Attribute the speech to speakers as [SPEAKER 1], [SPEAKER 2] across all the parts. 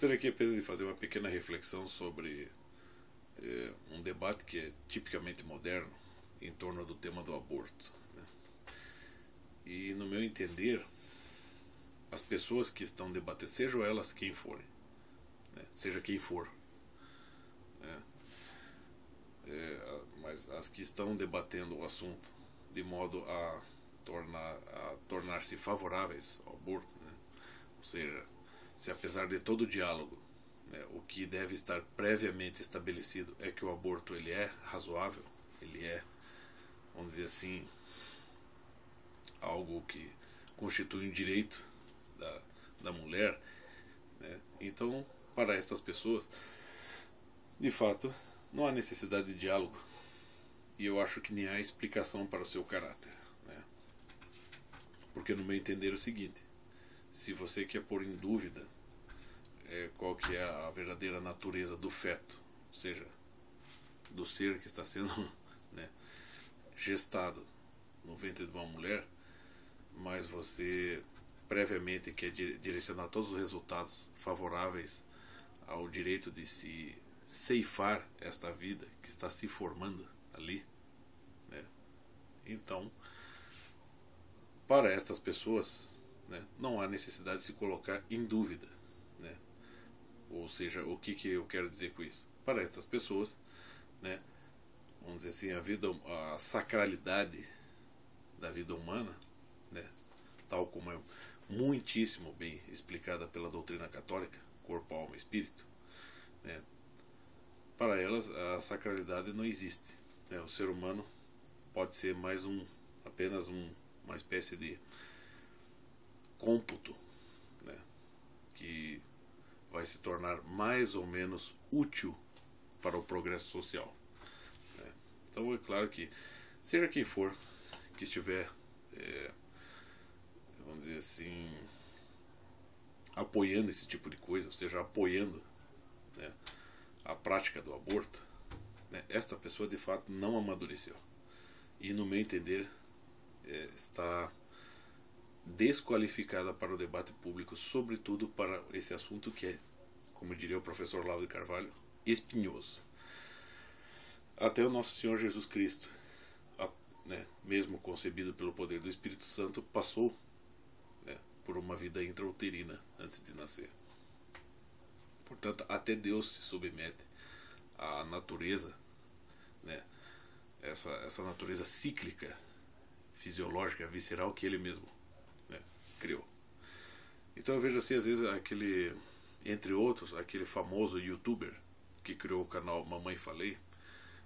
[SPEAKER 1] Gostaria aqui apenas de fazer uma pequena reflexão sobre um debate que é tipicamente moderno em torno do tema do aborto, né? E no meu entender, as pessoas que estão debatendo, sejam elas quem forem, né? Seja quem for, né? Mas as que estão debatendo o assunto de modo a tornar-se favoráveis ao aborto, né? Ou seja, se apesar de todo o diálogo, né, o que deve estar previamente estabelecido é que o aborto ele é razoável, ele é, vamos dizer assim, algo que constitui um direito da mulher, né? Então, para estas pessoas, de fato, não há necessidade de diálogo, e eu acho que nem há explicação para o seu caráter, né? Porque no meu entender é o seguinte: se você quer pôr em dúvida qual que é a verdadeira natureza do feto, ou seja, do ser que está sendo né, gestado no ventre de uma mulher, mas você previamente quer direcionar todos os resultados favoráveis ao direito de se ceifar esta vida que está se formando ali, né? Então, para estas pessoas, né, não há necessidade de se colocar em dúvida, né? Ou seja, o que eu quero dizer com isso? Para estas pessoas, né, vamos dizer assim, a sacralidade da vida humana, né, tal como é muitíssimo bem explicada pela doutrina católica, corpo, alma e espírito, né, para elas a sacralidade não existe, né? O ser humano pode ser apenas uma espécie de cômputo, né, que vai se tornar mais ou menos útil para o progresso social, né? Então é claro que, seja quem for que estiver, vamos dizer assim, apoiando esse tipo de coisa, ou seja, apoiando, né, a prática do aborto, né, esta pessoa de fato não amadureceu. E no meu entender, está desqualificada para o debate público, sobretudo para esse assunto que é, como diria o professor Olavo de Carvalho, espinhoso. Até o nosso Senhor Jesus Cristo, né, mesmo concebido pelo poder do Espírito Santo, passou, né, por uma vida intrauterina antes de nascer. Portanto, até Deus se submete à natureza, né, essa natureza cíclica, fisiológica, visceral que Ele mesmo, né, criou. Então eu vejo assim, às vezes, entre outros, aquele famoso youtuber que criou o canal Mamãe Falei,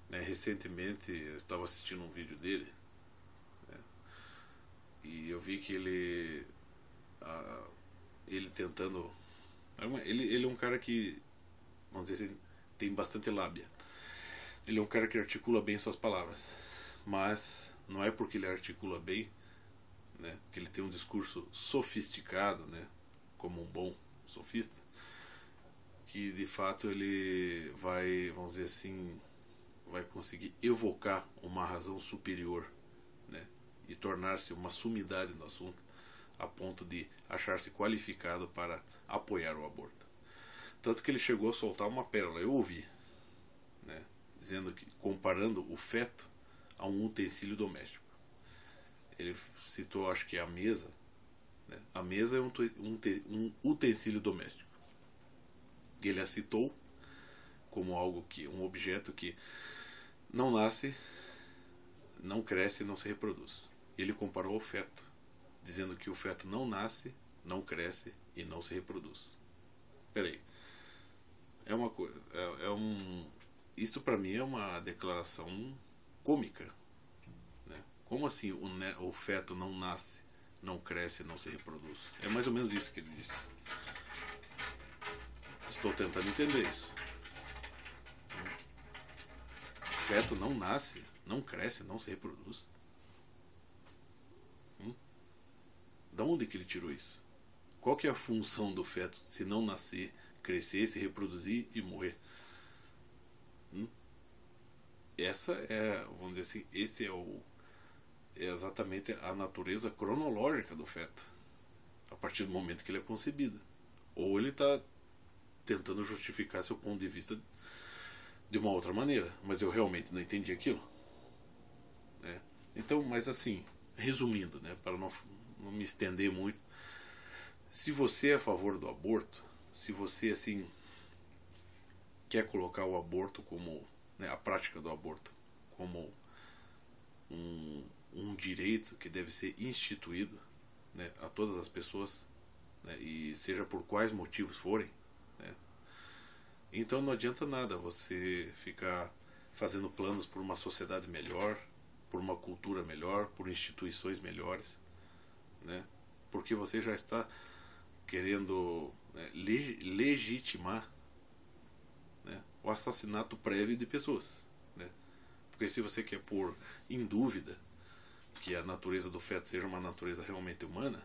[SPEAKER 1] né, recentemente eu estava assistindo um vídeo dele, né, e eu vi que ele tentando, ele é um cara que, vamos dizer assim, tem bastante lábia. Ele é um cara que articula bem suas palavras, mas não é porque ele articula bem, né, que ele tem um discurso sofisticado, né, como um bom sofista, que de fato ele vai, vamos dizer assim, vai conseguir evocar uma razão superior, né, e tornar-se uma sumidade no assunto, a ponto de achar-se qualificado para apoiar o aborto. Tanto que ele chegou a soltar uma pérola, eu ouvi, né, dizendo que, comparando o feto a um utensílio doméstico. Ele citou, acho que a mesa, né? A mesa é um utensílio doméstico. Ele a citou como um objeto que não nasce, não cresce e não se reproduz. Ele comparou ao feto, dizendo que o feto não nasce, não cresce e não se reproduz. Peraí, isso para mim é uma declaração cômica, né? Como assim o feto não nasce, não cresce e não se reproduz? É mais ou menos isso que ele disse. Estou tentando entender isso. O feto não nasce, não cresce, não se reproduz. Da onde que ele tirou isso? Qual que é a função do feto se não nascer, crescer, se reproduzir e morrer? Essa é, vamos dizer assim, é exatamente a natureza cronológica do feto, a partir do momento que ele é concebido. Ou ele está tentando justificar seu ponto de vista de uma outra maneira, mas eu realmente não entendi aquilo, né? Então, mas assim, resumindo, né, para não me estender muito, se você é a favor do aborto, se você assim quer colocar o aborto como, né, a prática do aborto como um direito que deve ser instituído, né, a todas as pessoas, né, e seja por quais motivos forem, né, então não adianta nada você ficar fazendo planos por uma sociedade melhor, por uma cultura melhor, por instituições melhores, né, porque você já está querendo, né, legitimar, né, o assassinato prévio de pessoas, né, porque se você quer pôr em dúvida que a natureza do feto seja uma natureza realmente humana,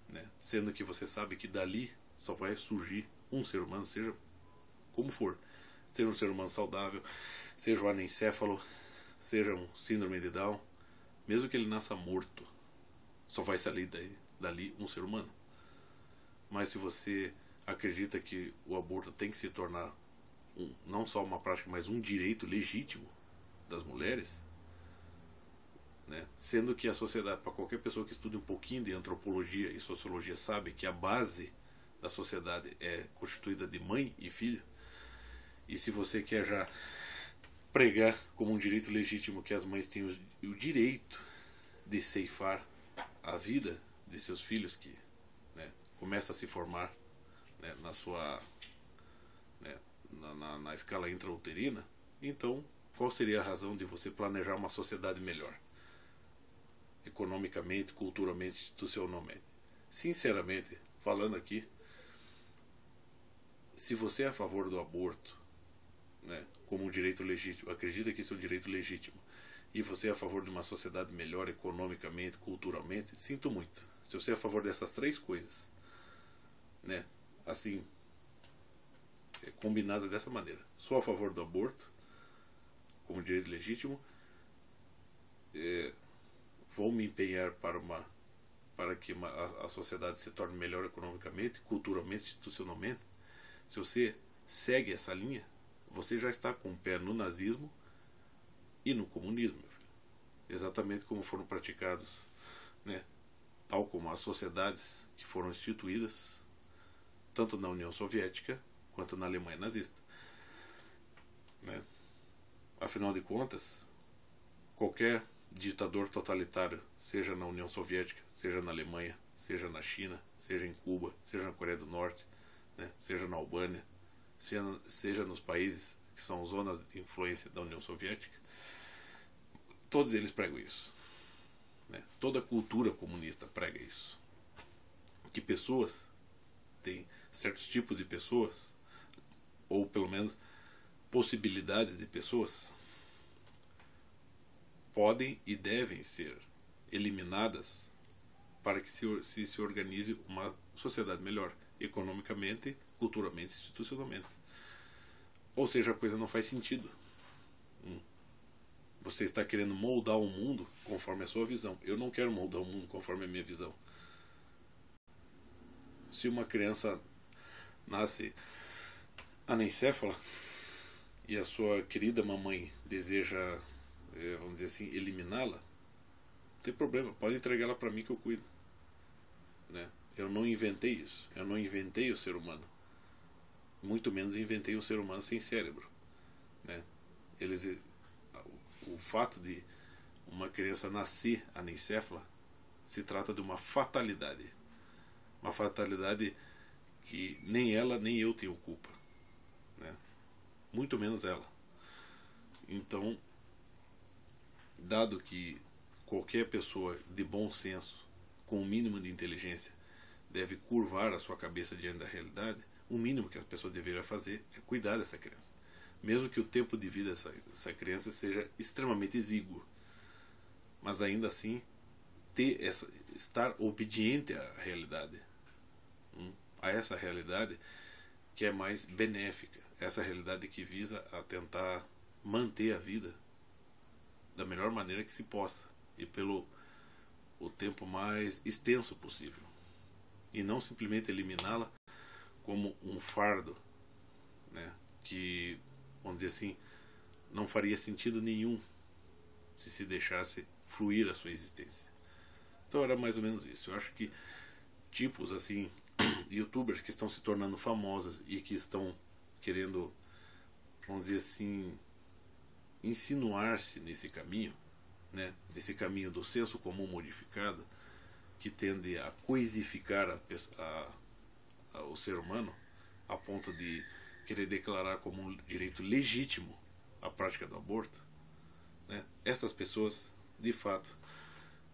[SPEAKER 1] né, sendo que você sabe que dali só vai surgir um ser humano, seja como for, seja um ser humano saudável, seja um anencéfalo, seja um síndrome de Down, mesmo que ele nasça morto, só vai sair dali um ser humano. Mas se você acredita que o aborto tem que se tornar não só uma prática, mas um direito legítimo das mulheres, né, sendo que a sociedade, para qualquer pessoa que estude um pouquinho de antropologia e sociologia, sabe que a base da sociedade é constituída de mãe e filho, e se você quer já pregar como um direito legítimo que as mães têm o direito de ceifar a vida de seus filhos, que, né, começa a se formar, né, na sua, né, na escala intrauterina, então qual seria a razão de você planejar uma sociedade melhor, economicamente, culturalmente, institucionalmente? Sinceramente, falando aqui, se você é a favor do aborto, né, como um direito legítimo, acredita que isso é um direito legítimo, e você é a favor de uma sociedade melhor economicamente, culturalmente, sinto muito. Se você é a favor dessas três coisas, né, assim, combinadas dessa maneira, sou a favor do aborto como direito legítimo, vou me empenhar para que a sociedade se torne melhor economicamente, culturalmente, institucionalmente. Se você segue essa linha, você já está com o pé no nazismo e no comunismo, exatamente como foram praticados, né, tal como as sociedades que foram instituídas tanto na União Soviética quanto na Alemanha nazista, né? Afinal de contas, qualquer ditador totalitário, seja na União Soviética, seja na Alemanha, seja na China, seja em Cuba, seja na Coreia do Norte, né, seja na Albânia, seja nos países que são zonas de influência da União Soviética, todos eles pregam isso, né? Toda a cultura comunista prega isso, que pessoas têm certos tipos de pessoas, ou pelo menos possibilidades de pessoas, podem e devem ser eliminadas para que se organize uma sociedade melhor, economicamente, culturalmente, institucionalmente. Ou seja, a coisa não faz sentido. Você está querendo moldar o mundo conforme a sua visão. Eu não quero moldar o mundo conforme a minha visão. Se uma criança nasce anencéfala e a sua querida mamãe deseja, vamos dizer assim, eliminá-la, não tem problema, pode entregar ela para mim que eu cuido, né? Eu não inventei isso, eu não inventei o ser humano, muito menos inventei um ser humano sem cérebro, né? O fato de uma criança nascer anencéfala se trata de uma fatalidade que nem ela nem eu tenho culpa, né? Muito menos ela. Então, dado que qualquer pessoa de bom senso, com o mínimo de inteligência, deve curvar a sua cabeça diante da realidade, o mínimo que a pessoa deveria fazer é cuidar dessa criança, mesmo que o tempo de vida dessa criança seja extremamente exíguo, mas ainda assim estar obediente à realidade, a essa realidade que é mais benéfica, essa realidade que visa a tentar manter a vida da melhor maneira que se possa e pelo o tempo mais extenso possível, e não simplesmente eliminá-la como um fardo, né, que, vamos dizer assim, não faria sentido nenhum se deixasse fluir a sua existência. Então era mais ou menos isso. Eu acho que tipos assim, youtubers que estão se tornando famosos e que estão querendo, vamos dizer assim, insinuar-se nesse caminho, né, nesse caminho do senso comum modificado, que tende a coisificar o ser humano a ponto de querer declarar como um direito legítimo a prática do aborto, né? Essas pessoas, de fato,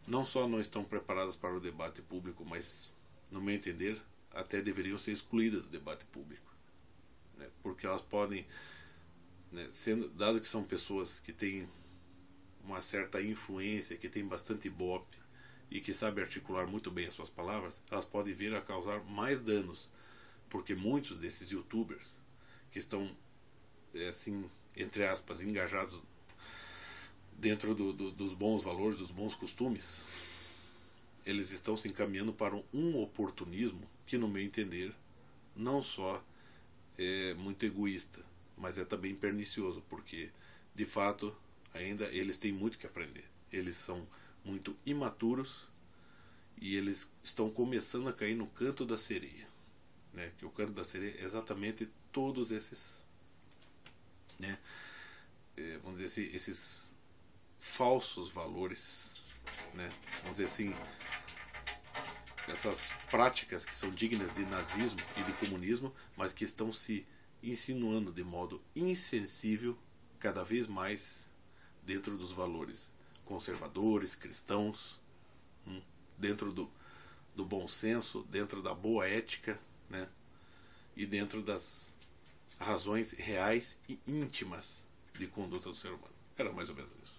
[SPEAKER 1] não só não estão preparadas para o debate público, mas, no meu entender, até deveriam ser excluídas do debate público, né? Porque elas podem, né, dado que são pessoas que têm uma certa influência, que têm bastante ibope e que sabem articular muito bem as suas palavras, elas podem vir a causar mais danos, porque muitos desses youtubers que estão, assim, entre aspas, engajados dentro dos bons valores, dos bons costumes, eles estão se encaminhando para um oportunismo que, no meu entender, não só é muito egoísta, mas é também pernicioso, porque, de fato, ainda eles têm muito que aprender. Eles são muito imaturos e eles estão começando a cair no canto da sereia, né? Que o canto da sereia é exatamente todos esses, né, vamos dizer assim, esses falsos valores, né, vamos dizer assim, essas práticas que são dignas de nazismo e de comunismo, mas que estão se insinuando de modo insensível cada vez mais dentro dos valores conservadores, cristãos, dentro do bom senso, dentro da boa ética, né, e dentro das razões reais e íntimas de conduta do ser humano. Era mais ou menos isso.